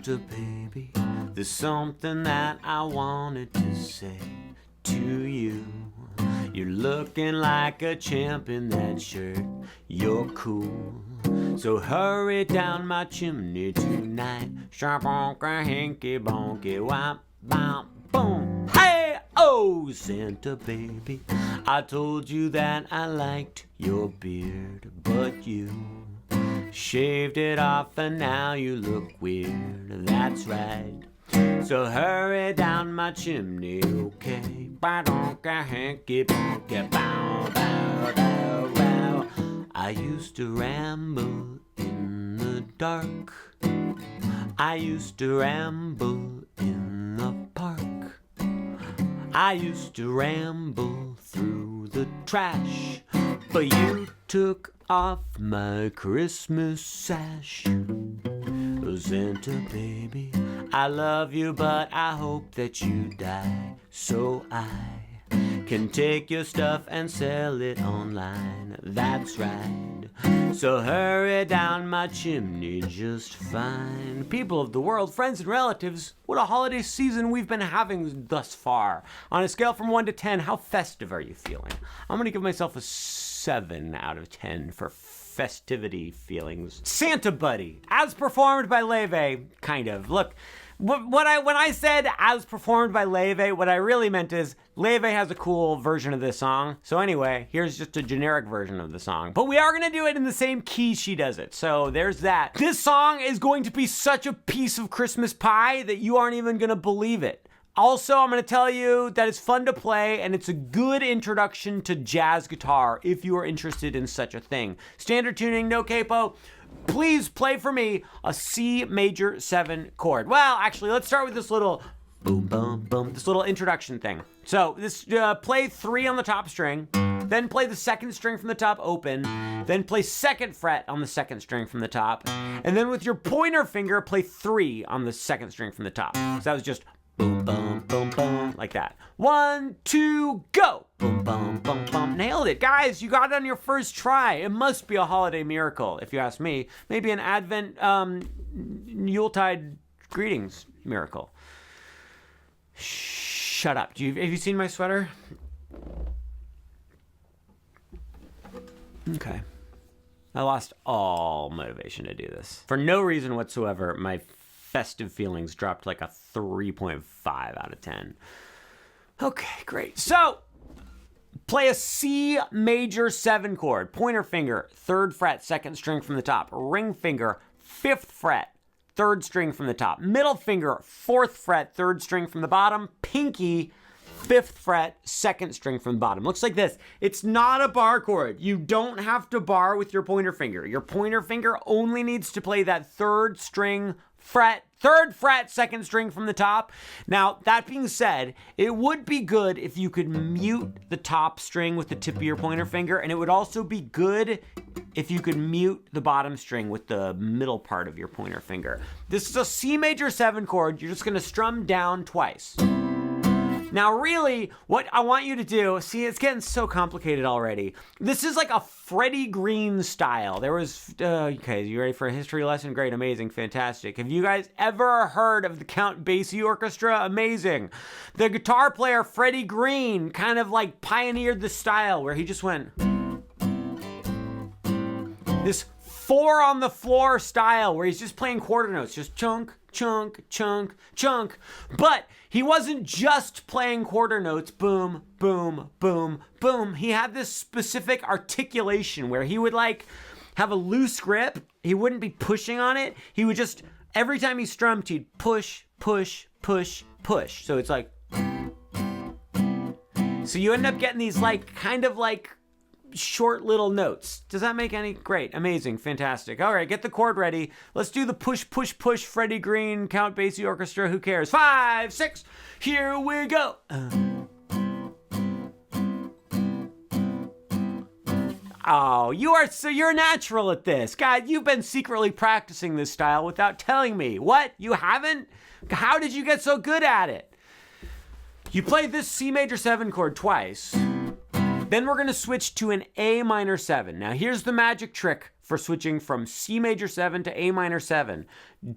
Santa baby, there's something that I wanted to say to you. You're looking like a champ in that shirt, you're cool. So hurry down my chimney tonight. Sharp-bonker, hinky-bonky, whop, bop, boom. Hey, oh, Santa baby, I told you that I liked your beard, but you shaved it off and now you look weird, that's right. So hurry down my chimney, okay? Ba-donka, hanky-bonky, bow, bow, bow, bow. I used to ramble in the dark. I used to ramble in the park. I used to ramble through the trash, but you took off my Christmas sash. Oh, Santa baby, I love you, but I hope that you die, so I can take your stuff and sell it online, that's right. So hurry down my chimney just fine. People of the world, friends and relatives, what a holiday season we've been having thus far. On a scale from 1 to 10, how festive are you feeling? I'm gonna give myself a 7 out of 10 for festivity feelings. Santa Buddy, as performed by Laufey, kind of. Look, when I said as performed by Laufey, what I really meant is Laufey has a cool version of this song. So anyway, here's just a generic version of the song. But we are gonna do it in the same key she does it. So there's that. This song is going to be such a piece of Christmas pie that you aren't even gonna believe it. Also, I'm going to tell you that it's fun to play and it's a good introduction to jazz guitar if you are interested in such a thing. Standard tuning, no capo. Please play for me a C major 7 chord. Well, actually, let's start with this little boom, boom, boom, this little introduction thing. So this play 3 on the top string, then play the 2nd string from the top open, then play 2nd fret on the 2nd string from the top, and then with your pointer finger, play 3 on the 2nd string from the top. So that was just boom, boom, boom, boom, like that. 1, 2, go! Boom, boom, boom, boom. Nailed it. Guys, you got it on your first try. It must be a holiday miracle, if you ask me. Maybe an Advent, Yuletide greetings miracle. Shut up. Have you seen my sweater? Okay. I lost all motivation to do this. For no reason whatsoever, my festive feelings dropped like a 3.5 out of 10. Okay, great. So, play a C major 7 chord. Pointer finger, 3rd fret, 2nd string from the top. Ring finger, 5th fret, 3rd string from the top. Middle finger, 4th fret, 3rd string from the bottom. Pinky, 5th fret, 2nd string from the bottom. Looks like this. It's not a bar chord. You don't have to bar with your pointer finger. Your pointer finger only needs to play that 3rd string fret, 3rd fret, 2nd string from the top. Now, that being said, it would be good if you could mute the top string with the tip of your pointer finger, and it would also be good if you could mute the bottom string with the middle part of your pointer finger. This is a C major 7 chord. You're just gonna strum down twice. Now, really, what I want you to do, see, it's getting so complicated already. This is like a Freddie Green style. There was, okay, you ready for a history lesson? Great, amazing, fantastic. Have you guys ever heard of the Count Basie Orchestra? Amazing. The guitar player, Freddie Green, kind of like pioneered the style where he just went. This 4 on the floor style where he's just playing quarter notes, just chunk, chunk, chunk, chunk. But he wasn't just playing quarter notes, boom, boom, boom, boom. He had this specific articulation where he would like have a loose grip. He wouldn't be pushing on it. He would just, every time he strummed, he'd push, push, push, push. So it's like, so you end up getting these like, kind of like short little notes. Does that make any? Great, amazing, fantastic. All right, get the chord ready. Let's do the push, push, push, Freddie Green, Count Basie Orchestra, who cares? 5, 6, here we go. Oh, you're natural at this. God, you've been secretly practicing this style without telling me. What? You haven't? How did you get so good at it? You played this C major 7 chord twice. Then we're gonna switch to an A minor 7. Now here's the magic trick for switching from C major 7 to A minor 7.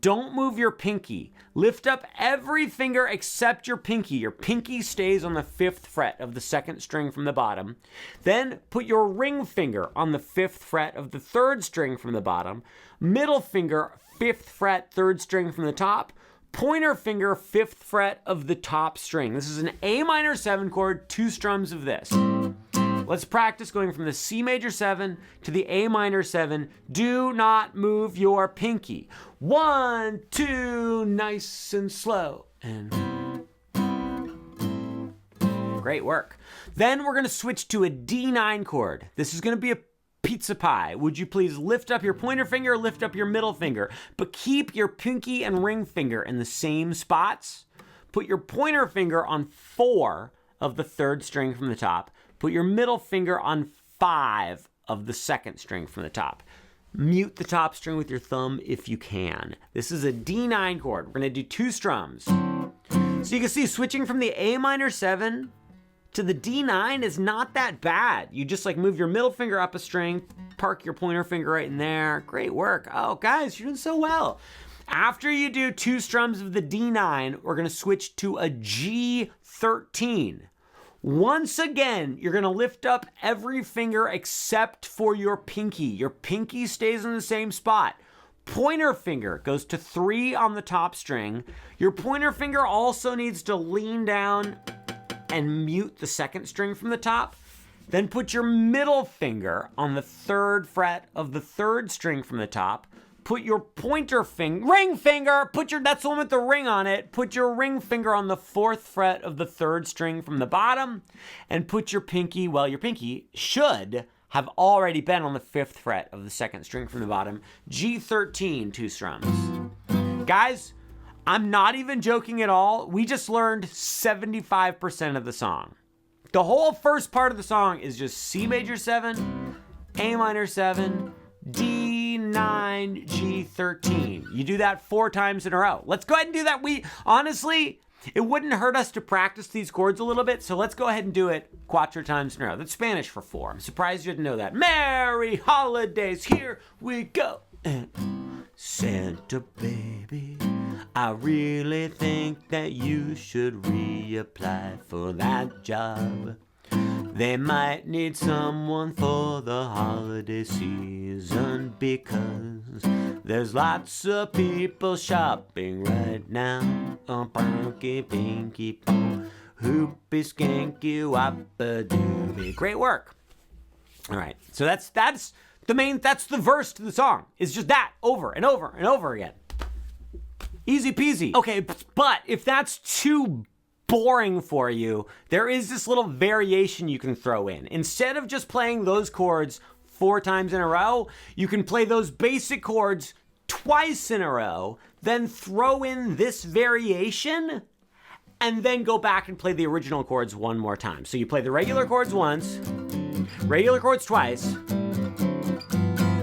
Don't move your pinky. Lift up every finger except your pinky. Your pinky stays on the 5th fret of the 2nd string from the bottom. Then put your ring finger on the 5th fret of the 3rd string from the bottom. Middle finger, 5th fret, 3rd string from the top. Pointer finger, 5th fret of the top string. This is an A minor 7 chord, 2 strums of this. Let's practice going from the C major 7 to the A minor 7. Do not move your pinky. 1, 2, nice and slow. And great work. Then we're gonna switch to a D9 chord. This is gonna be a pizza pie. Would you please lift up your pointer finger, lift up your middle finger, but keep your pinky and ring finger in the same spots. Put your pointer finger on 4 of the 3rd string from the top. Put your middle finger on 5 of the 2nd string from the top. Mute the top string with your thumb if you can. This is a D9 chord. We're gonna do 2 strums. So you can see switching from the A minor 7 to the D9 is not that bad. You just like move your middle finger up a string, park your pointer finger right in there. Great work. Oh, guys, you're doing so well. After you do 2 strums of the D9, we're gonna switch to a G13. Once again, you're gonna lift up every finger except for your pinky. Your pinky stays in the same spot. Pointer finger goes to 3 on the top string. Your pointer finger also needs to lean down and mute the 2nd string from the top. Then put your middle finger on the 3rd fret of the 3rd string from the top. Put your pointer finger, ring finger, that's the one with the ring on it. Put your ring finger on the 4th fret of the 3rd string from the bottom, and put your pinky, well, your pinky should have already been on the 5th fret of the 2nd string from the bottom. G13, 2 strums. Guys, I'm not even joking at all. We just learned 75% of the song. The whole first part of the song is just C major 7, A minor 7, D9, G13. You do that 4 times in a row. Let's go ahead and do that. Honestly, it wouldn't hurt us to practice these chords a little bit, so let's go ahead and do it 4 times in a row. That's Spanish for 4. I'm surprised you didn't know that. Merry holidays, here we go. Santa baby, I really think that you should reapply for that job. They might need someone for the holiday season because there's lots of people shopping right now. Punky, pinky, pong, hoopy, skanky, wappa-doobie. Great work. All right, so that's the verse to the song. It's just that over and over and over again. Easy peasy. Okay, but if that's too boring for you, there is this little variation you can throw in. Instead of just playing those chords 4 times in a row, you can play those basic chords twice in a row, then throw in this variation, and then go back and play the original chords 1 more time. So you play the regular chords once, regular chords twice,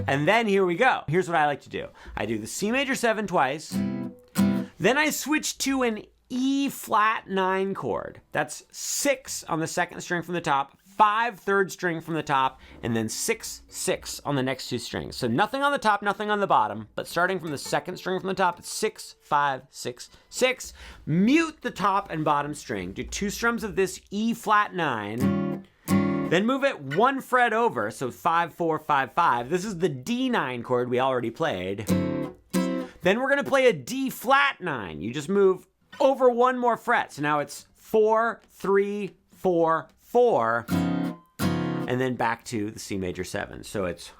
and then here we go. Here's what I like to do. I do the C major 7 twice, then I switch to an E flat 9 chord. That's 6 on the 2nd string from the top, 5 3rd string from the top, and then 6 6 on the next 2 strings. So nothing on the top, nothing on the bottom, but starting from the 2nd string from the top, it's 6 5 6 6. Mute the top and bottom string. Do 2 strums of this E flat 9. Then move it 1 fret over, so 5 4 5 5. This is the D9 chord we already played. Then we're gonna play a D flat 9. You just move over 1 more fret. So now it's 4 3 4 4, and then back to the C major 7. So it's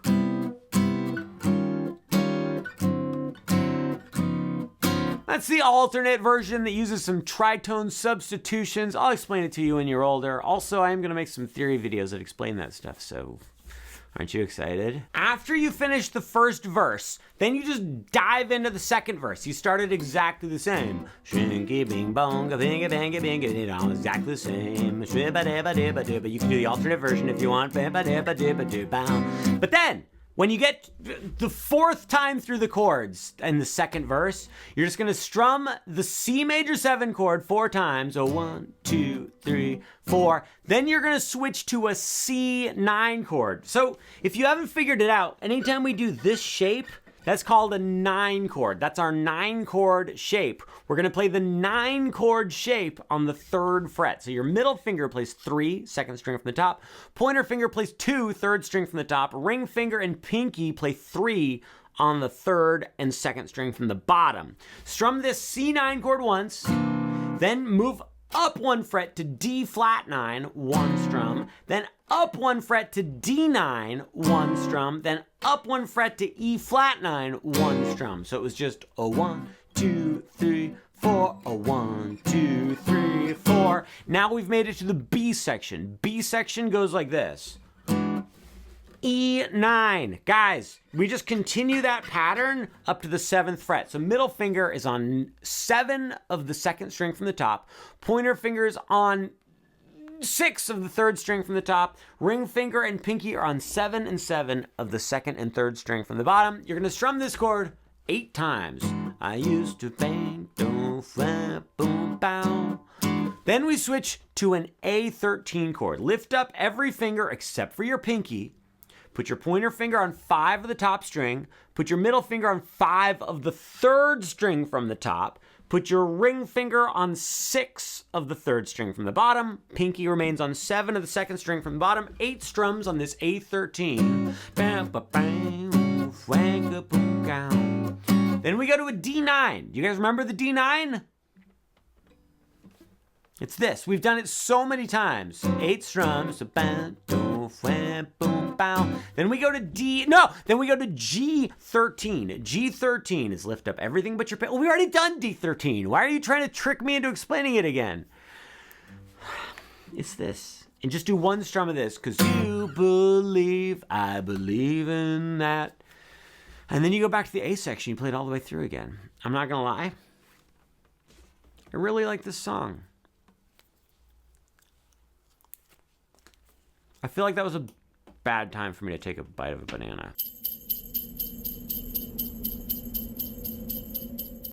that's the alternate version that uses some tritone substitutions. I'll explain it to you when you're older. Also, I am going to make some theory videos that explain that stuff, so aren't you excited? After you finish the first verse, then you just dive into the second verse. You started exactly the same. Shinky bing bong, binga banga binga, it all exactly the same. But you can do the alternate version if you want. But then When you get the fourth time through the chords in the second verse, you're just gonna strum the C major 7 chord 4 times. So 1, 2, 3, 4. Then you're gonna switch to a C9 chord. So if you haven't figured it out, anytime we do this shape, that's called a 9 chord. That's our 9 chord shape. We're gonna play the 9 chord shape on the 3rd fret. So your middle finger plays 3, 2nd string from the top. Pointer finger plays 2, 3rd string from the top. Ring finger and pinky play 3 on the 3rd and 2nd string from the bottom. Strum this C9 chord once, then move up 1 fret to D flat 9, 1 strum, then up 1 fret to D9, 1 strum, then up 1 fret to E flat 9, 1 strum. So it was just a 1, 2, 3, 4, a 1, 2, 3, 4. Now we've made it to the B section. B section goes like this. E9. Guys, we just continue that pattern up to the 7th fret. So middle finger is on 7 of the 2nd string from the top. Pointer finger is on 6 of the 3rd string from the top. Ring finger and pinky are on 7 and 7 of the 2nd and 3rd string from the bottom. You're going to strum this chord 8 times. I used to bang, don't flap, boom, bow. Then we switch to an A13 chord. Lift up every finger except for your pinky. Put your pointer finger on 5 of the top string. Put your middle finger on 5 of the 3rd string from the top. Put your ring finger on 6 of the 3rd string from the bottom. Pinky remains on 7 of the 2nd string from the bottom. 8 strums on this A13. Then we go to a D9. Do you guys remember the D9? It's this. We've done it so many times. 8 strums. Then we go to then we go to G13. G13 is lift up everything but your pen. Well, we already done D13. Why are you trying to trick me into explaining it again? It's this. And just do 1 strum of this, because you believe, I believe in that. And then you go back to the A section, you play it all the way through again. I'm not gonna lie. I really like this song. I feel like that was a bad time for me to take a bite of a banana.